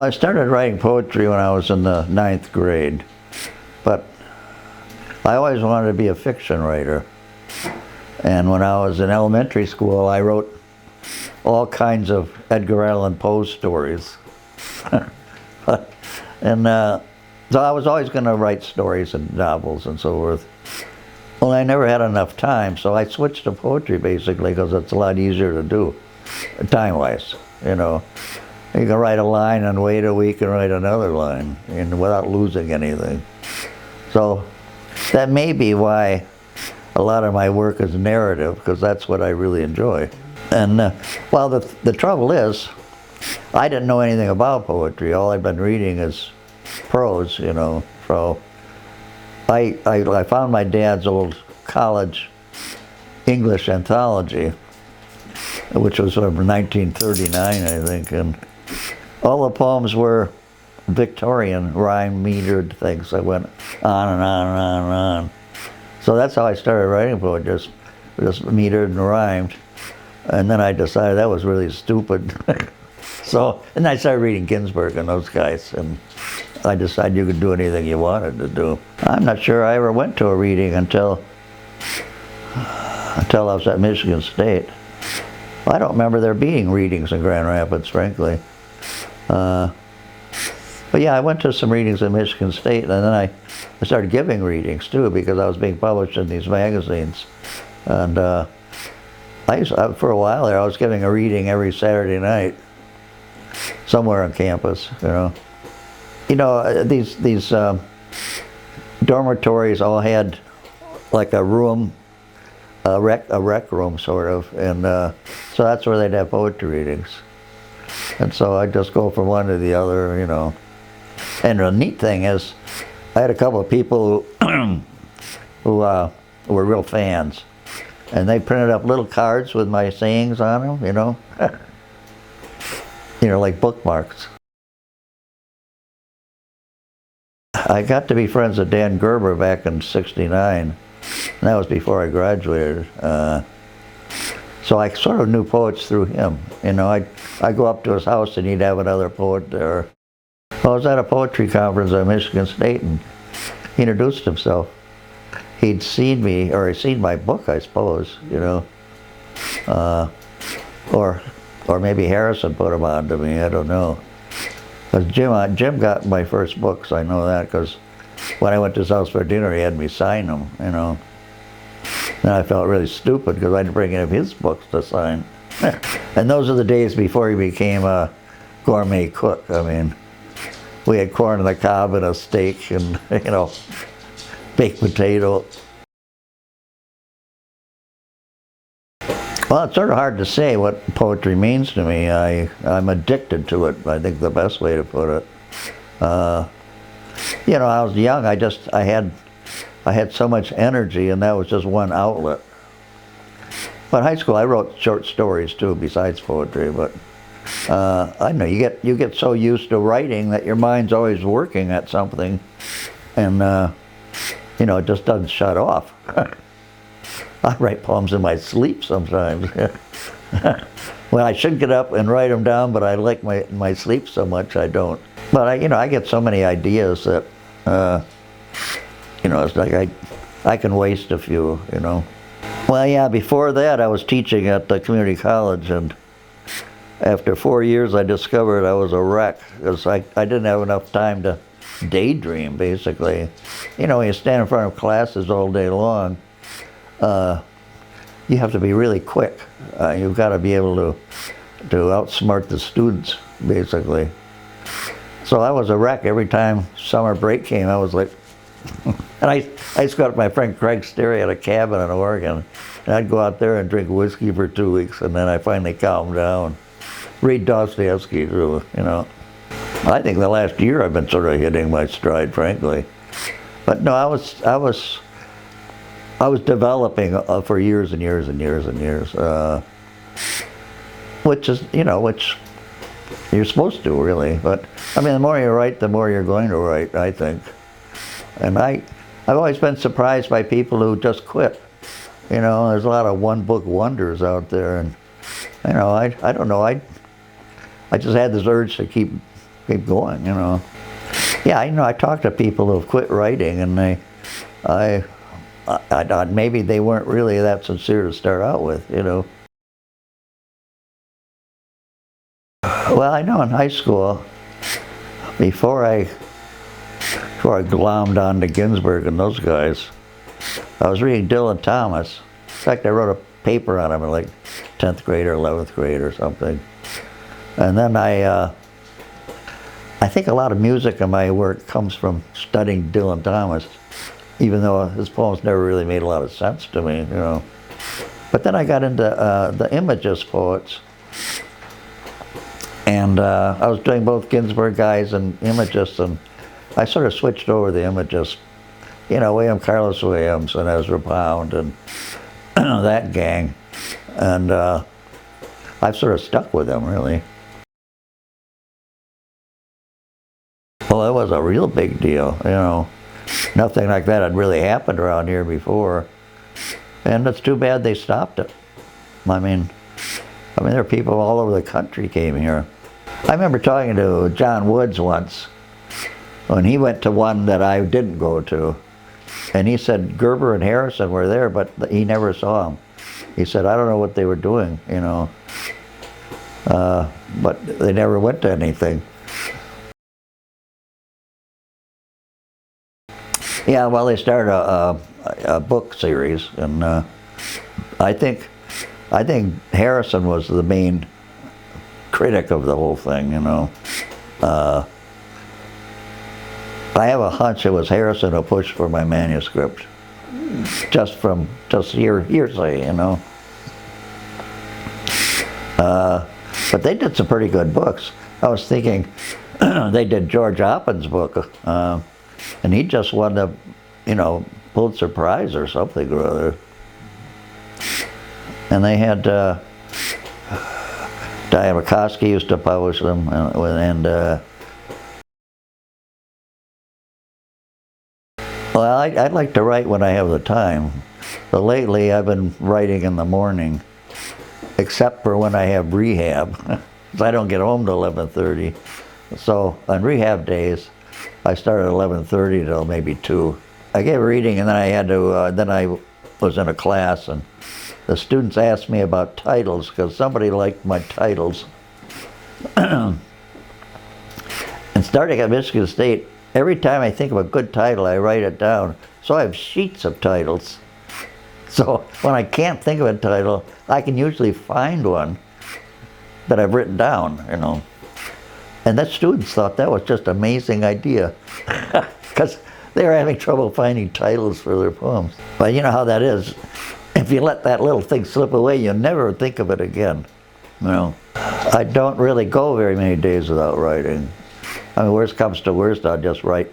I started writing poetry when I was in the 9th grade, but I always wanted to be a fiction writer. And when I was in elementary school, I wrote all kinds of Edgar Allan Poe stories. And so I was always going to write stories and novels and so forth. Well, I never had enough time, so I switched to poetry basically because it's a lot easier to do, time-wise, you know. You can write a line and wait a week and write another line and without losing anything. So that may be why a lot of my work is narrative, because that's what I really enjoy. And well, the trouble is, I didn't know anything about poetry. All I've been reading is prose, you know. So I found my dad's old college English anthology, which was from 1939, I think, and all the poems were Victorian, rhyme, metered things that went on and on and on and on. So that's how I started writing poetry, just metered and rhymed. And then I decided that was really stupid. So, and I started reading Ginsberg and those guys, and I decided you could do anything you wanted to do. I'm not sure I ever went to a reading until I was at Michigan State. I don't remember there being readings in Grand Rapids, frankly. But yeah, I went to some readings in Michigan State, and then I started giving readings too, because I was being published in these magazines. And for a while there, I was giving a reading every Saturday night, somewhere on campus, you know. You know, these dormitories all had like a room, a rec room sort of, and so that's where they'd have poetry readings. And so I'd just go from one to the other, you know. And the neat thing is, I had a couple of people who were real fans, and they printed up little cards with my sayings on them, you know. You know, like bookmarks. I got to be friends with Dan Gerber back in '69, and that was before I graduated. So I sort of knew poets through him. You know, I'd go up to his house and he'd have another poet there. I was at a poetry conference at Michigan State, and he introduced himself. He'd seen me, or he'd seen my book, I suppose, you know. Or maybe Harrison put him on to me, I don't know. Because Jim got my first books, I know that, because when I went to his house for dinner, he had me sign them, you know. And I felt really stupid because I'd bring in his books to sign. And those are the days before he became a gourmet cook. I mean, we had corn on the cob and a steak and, you know, baked potato. Well, it's sort of hard to say what poetry means to me. I'm addicted to it, I think the best way to put it. You know, I was young, I had so much energy, and that was just one outlet. But in high school, I wrote short stories too, besides poetry. But I know you get so used to writing that your mind's always working at something, and you know, it just doesn't shut off. I write poems in my sleep sometimes. Well, I should get up and write them down, but I like my sleep so much I don't. But you know, I get so many ideas that you know, it's like I can waste a few, you know. Well, yeah, before that I was teaching at the community college, and after 4 years I discovered I was a wreck because I didn't have enough time to daydream, basically. You know, when you stand in front of classes all day long, you have to be really quick. You've got to be able to outsmart the students, basically. So I was a wreck. Every time summer break came, I was like, and I used to go out to my friend Craig Sterry at a cabin in Oregon, and I'd go out there and drink whiskey for 2 weeks, and then I finally calmed down. Read Dostoevsky through, you know. I think the last year I've been sort of hitting my stride, frankly. But no, I was developing for years and years and years and years, which is, you know, which you're supposed to, really. But I mean, the more you write, the more you're going to write, I think. And I've always been surprised by people who just quit. You know, there's a lot of one-book wonders out there, and you know, I don't know. I just had this urge to keep keep going, you know. Yeah, I talked to people who have quit writing, and I thought maybe they weren't really that sincere to start out with, you know. Well, I know in high school, before I glommed on to Ginsberg and those guys, I was reading Dylan Thomas. In fact, I wrote a paper on him in like 10th grade or 11th grade or something. And then I think a lot of music in my work comes from studying Dylan Thomas, even though his poems never really made a lot of sense to me, you know. But then I got into the Imagist poets, and I was doing both Ginsberg guys and Imagists, and I sort of switched over the Imagists, you know, William Carlos Williams and Ezra Pound and that gang, and I've sort of stuck with them, really. Well, it was a real big deal, you know. Nothing like that had really happened around here before, and it's too bad they stopped it. I mean, there are people all over the country came here. I remember talking to John Woods once when he went to one that I didn't go to, and he said Gerber and Harrison were there, but he never saw them. He said, I don't know what they were doing, you know, but they never went to anything. Yeah, well, they started a book series, and I think Harrison was the main critic of the whole thing, you know. I have a hunch it was Harrison who pushed for my manuscript, just hearsay, you know. But they did some pretty good books. I was thinking they did George Oppin's book, and he just won the, you know, Pulitzer Prize or something or other. And they had Diane McCoskey used to publish them, and well, I'd like to write when I have the time, but lately I've been writing in the morning, except for when I have rehab, because I don't get home till 11:30. So on rehab days, I start at 11:30 till maybe 2. I gave a reading, and then I had to. Then I was in a class, and the students asked me about titles because somebody liked my titles. And starting at Michigan State, every time I think of a good title, I write it down. So I have sheets of titles. So when I can't think of a title, I can usually find one that I've written down, you know. And the students thought that was just an amazing idea, because they were having trouble finding titles for their poems. But you know how that is. If you let that little thing slip away, you'll never think of it again. You know, I don't really go very many days without writing. I mean, worst comes to worst, I'll just write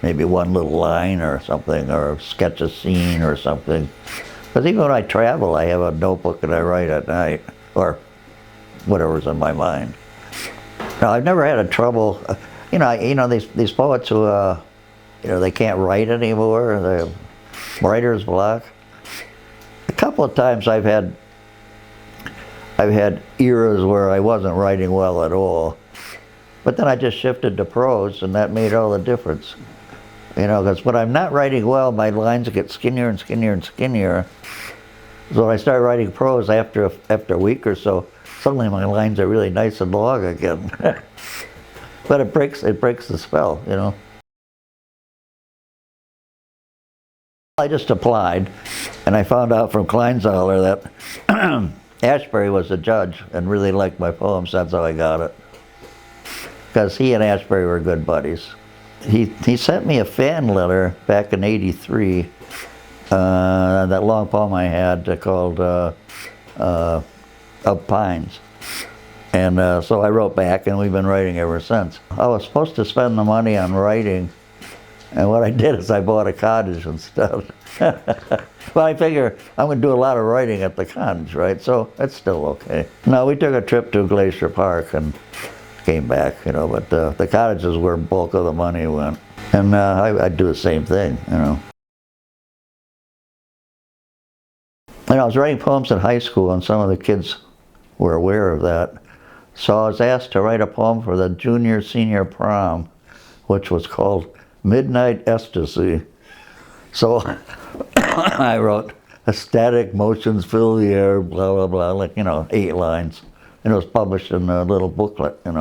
maybe one little line or something, or sketch a scene or something. Because even when I travel, I have a notebook that I write at night, or whatever's in my mind. Now, I've never had a trouble, you know these poets who, you know, they can't write anymore, they have writer's block. A couple of times I've had eras where I wasn't writing well at all, but then I just shifted to prose, and that made all the difference. You know, because when I'm not writing well, my lines get skinnier and skinnier and skinnier. So when I start writing prose after a week or so, suddenly my lines are really nice and long again. But it breaks the spell, you know. I just applied, and I found out from Kleinzahler that Ashbery was the judge and really liked my poems. That's how I got it. Because he and Ashbery were good buddies. He sent me a fan letter back in '83, that long poem I had called Of Pines. And so I wrote back, and we've been writing ever since. I was supposed to spend the money on writing, and what I did is I bought a cottage instead. Well, I figure I'm going to do a lot of writing at the cottage, right? So it's still okay. No, we took a trip to Glacier Park and came back, you know, but the cottage is where bulk of the money went. And I'd do the same thing, you know. And I was writing poems in high school, and some of the kids were aware of that. So I was asked to write a poem for the junior-senior prom, which was called Midnight Ecstasy. So I wrote, ecstatic motions fill the air, blah, blah, blah, like, 8 lines. And it was published in a little booklet, I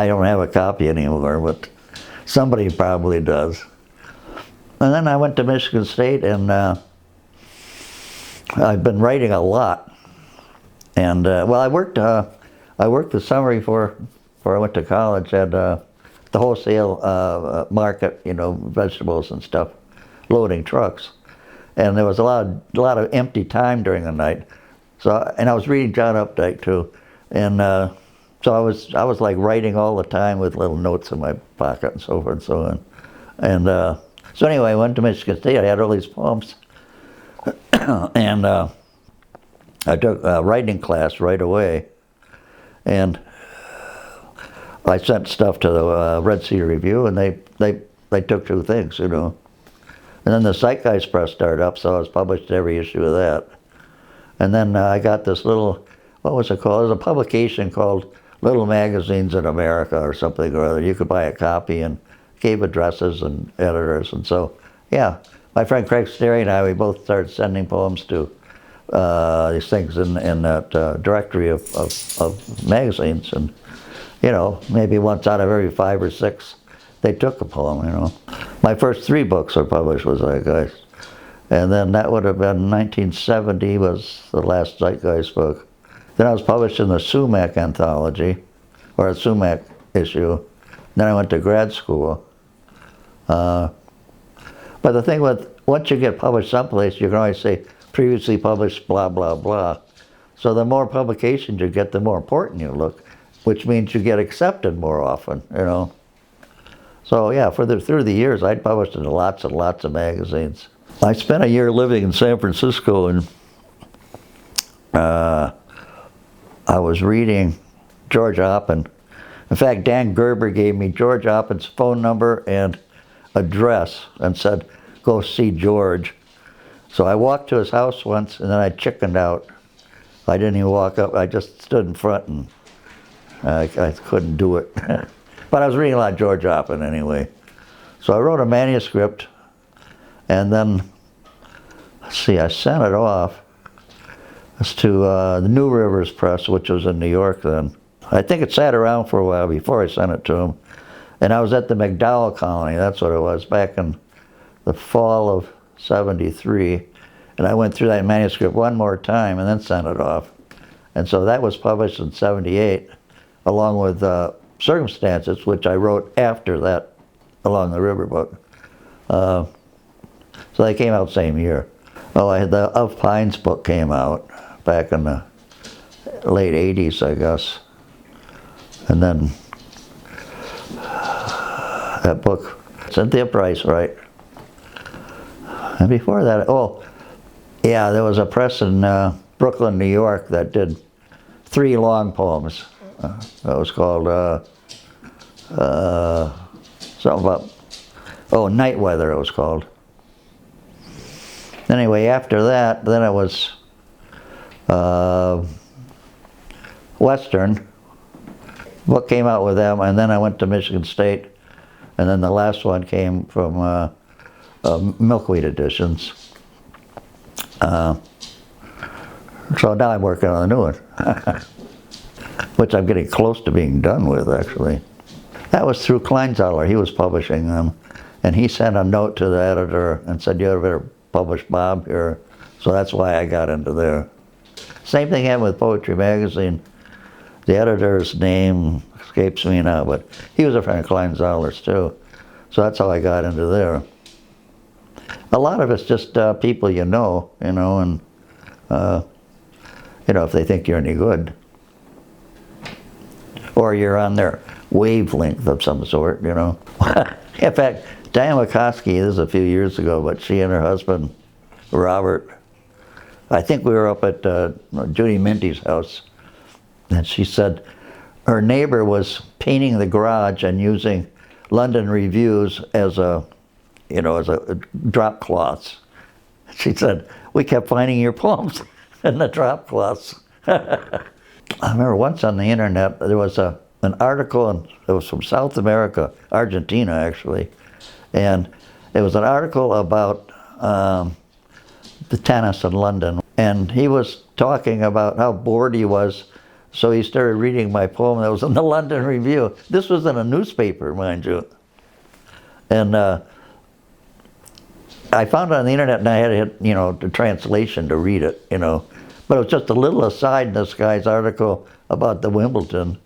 don't have a copy anymore, but somebody probably does. And then I went to Michigan State, and I've been writing a lot. And well, I worked the summer before I went to college at the wholesale market, vegetables and stuff, loading trucks. And there was a lot of empty time during the night. And I was reading John Updike too, and so I was like writing all the time with little notes in my pocket and so forth and so on. And so anyway, I went to Michigan State. I had all these poems, and I took a writing class right away, and I sent stuff to the Red Cedar Review, and they took 2 things, And then the Zeitgeist press started up, so I was published every issue of that. And then I got this little, what was it called? It was a publication called Little Magazines in America or something or other. You could buy a copy and gave addresses and editors. And so, yeah, my friend Craig Sterry and I, we both started sending poems to these things in that directory of magazines. And, maybe once out of every 5 or 6, they took a poem, My first 3 books were published with Zeitgeist. And then that would have been 1970 was the last Zeitgeist book. Then I was published in the Sumac anthology, or a Sumac issue. Then I went to grad school. But the thing with, once you get published someplace, you can always say, previously published blah, blah, blah. So the more publications you get, the more important you look, which means you get accepted more often, So yeah, through the years, I'd published in lots and lots of magazines. I spent a year living in San Francisco, and I was reading George Oppen. In fact, Dan Gerber gave me George Oppen's phone number and address and said, go see George. So I walked to his house once, and then I chickened out. I didn't even walk up. I just stood in front, and I couldn't do it. But I was reading a lot of George Oppen anyway. So I wrote a manuscript, and then, let's see, I sent it off to the New Rivers Press, which was in New York then. I think it sat around for a while before I sent it to him. And I was at the McDowell Colony, that's what it was, back in the fall of '73. And I went through that manuscript one more time and then sent it off. And so that was published in '78, along with Circumstances, which I wrote after that, Along the River book. So they came out same year. Oh, the Of Pines book came out back in the late '80s, I guess. And then that book, Cynthia Price, right? And before that, yeah, there was a press in Brooklyn, New York that did 3 long poems. That was called something about, Night Weather it was called. Anyway, after that, then it was Western. Book came out with them, and then I went to Michigan State, and then the last one came from Milkweed Editions. So now I'm working on a new one, which I'm getting close to being done with, actually. That was through Kleinzahler. He was publishing them, and he sent a note to the editor and said, you better publish Bob here. So that's why I got into there. Same thing happened with Poetry Magazine. The editor's name escapes me now, but he was a friend of Kleinzahler's too. So that's how I got into there. A lot of it's just people you know, and if they think you're any good. Or you're on their wavelength of some sort, In fact, Diane McCoskey, this is a few years ago, but she and her husband, Robert, I think we were up at Judy Minty's house, and she said her neighbor was painting the garage and using London Reviews as a drop cloths. She said, we kept finding your poems in the drop cloths. I remember once on the internet there was an article, and it was from South America, Argentina actually, and it was an article about the tennis in London, and he was talking about how bored he was, so he started reading my poem that was in the London Review. This was in a newspaper, mind you, and I found it on the internet, and I had to hit, the translation to read it, but it was just a little aside in this guy's article about the Wimbledon.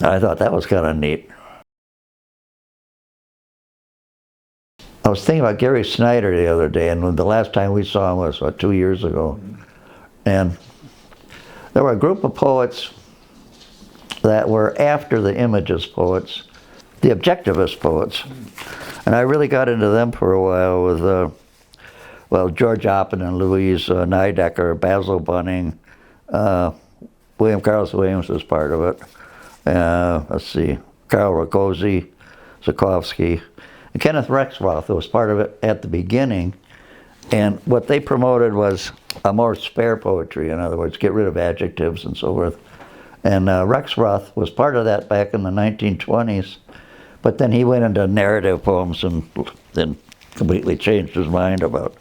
I thought that was kind of neat. I was thinking about Gary Snyder the other day, and the last time we saw him was, 2 years ago. And there were a group of poets that were after the Images poets, the objectivist poets. And I really got into them for a while with, George Oppen and Louise Nidecker, Basil Bunning, William Carlos Williams was part of it. Let's see, Carl Rakoczy, Zukovsky, and Kenneth Rexroth was part of it at the beginning. And what they promoted was a more spare poetry, in other words, get rid of adjectives and so forth. And Rexroth was part of that back in the 1920s, but then he went into narrative poems and then completely changed his mind about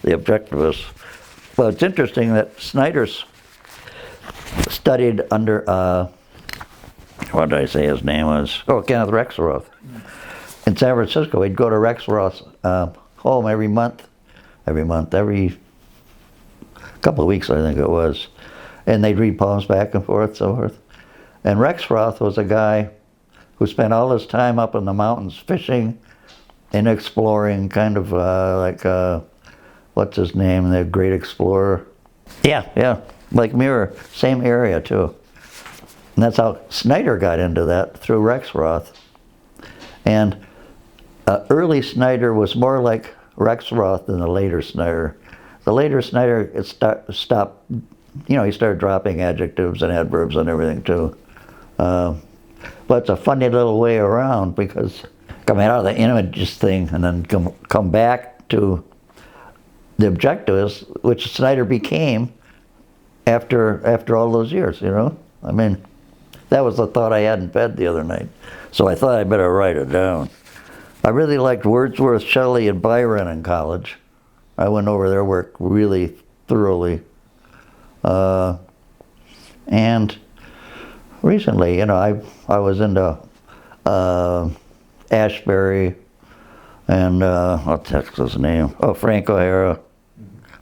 the objectivists. Well, it's interesting that Snyder's studied under, what did I say his name was? Oh, Kenneth Rexroth. In San Francisco, he'd go to Rexroth's home every couple of weeks, I think it was, and they'd read poems back and forth, so forth. And Rexroth was a guy who spent all his time up in the mountains fishing and exploring, kind of what's his name, the great explorer? Yeah, like Mirror, same area too. And that's how Snyder got into that, through Rexroth. And early Snyder was more like Rexroth than the later Snyder. The later Snyder stopped, he started dropping adjectives and adverbs and everything too. But it's a funny little way around, because coming out of the Images thing and then come back to the objectivists, which Snyder became after all those years, I mean, that was the thought I had in bed the other night. So I thought I better write it down. I really liked Wordsworth, Shelley, and Byron in college. I went over their work really thoroughly. And recently, I was into Ashbery and, what's his name? Oh, Frank O'Hara,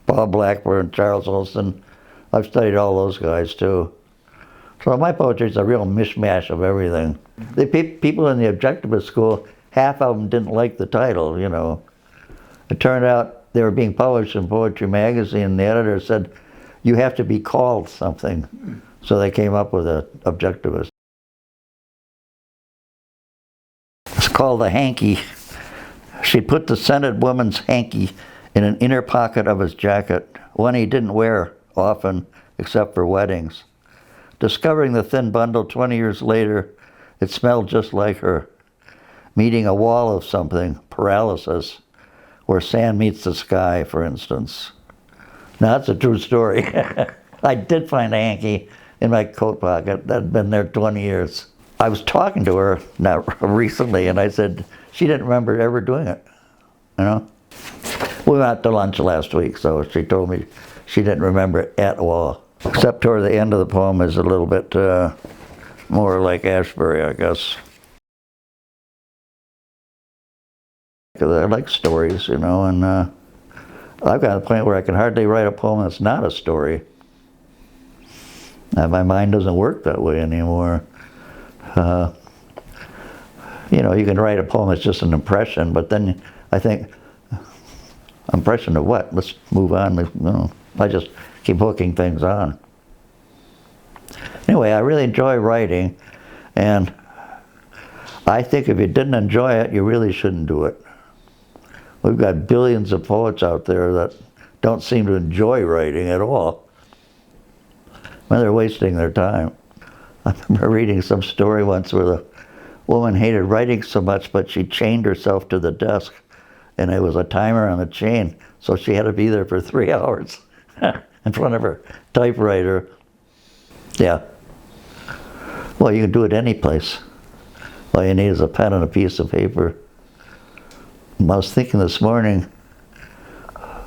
Bob Blackburn, Charles Olson. I've studied all those guys too. So my poetry is a real mishmash of everything. The people in the objectivist school, half of them didn't like the title, It turned out they were being published in Poetry Magazine, and the editor said, you have to be called something. So they came up with an objectivist. It's called the hanky. She put the scented woman's hanky in an inner pocket of his jacket, one he didn't wear often except for weddings. Discovering the thin bundle 20 years later, it smelled just like her. Meeting a wall of something, paralysis, where sand meets the sky, for instance. Now, that's a true story. I did find a hanky in my coat pocket that had been there 20 years. I was talking to her recently, and I said she didn't remember ever doing it, We went out to lunch last week, so she told me she didn't remember it at all. Except toward the end of the poem is a little bit more like Ashbery, I guess. I like stories, and I've got to the point where I can hardly write a poem that's not a story. My mind doesn't work that way anymore. You can write a poem that's just an impression, but then I think, impression of what? Let's move on. I just keep hooking things on. Anyway, I really enjoy writing, and I think if you didn't enjoy it, you really shouldn't do it. We've got billions of poets out there that don't seem to enjoy writing at all. Well, they're wasting their time. I remember reading some story once where the woman hated writing so much, but she chained herself to the desk, and it was a timer on the chain, so she had to be there for 3 hours in front of her typewriter. Yeah. Well, you can do it any place. All you need is a pen and a piece of paper. I was thinking this morning,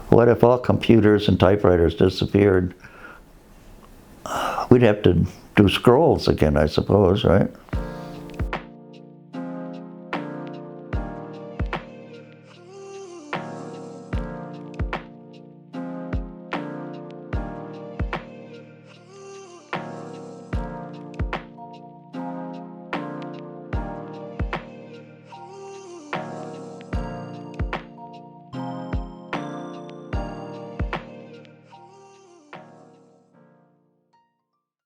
what if all computers and typewriters disappeared? We'd have to do scrolls again, I suppose, right?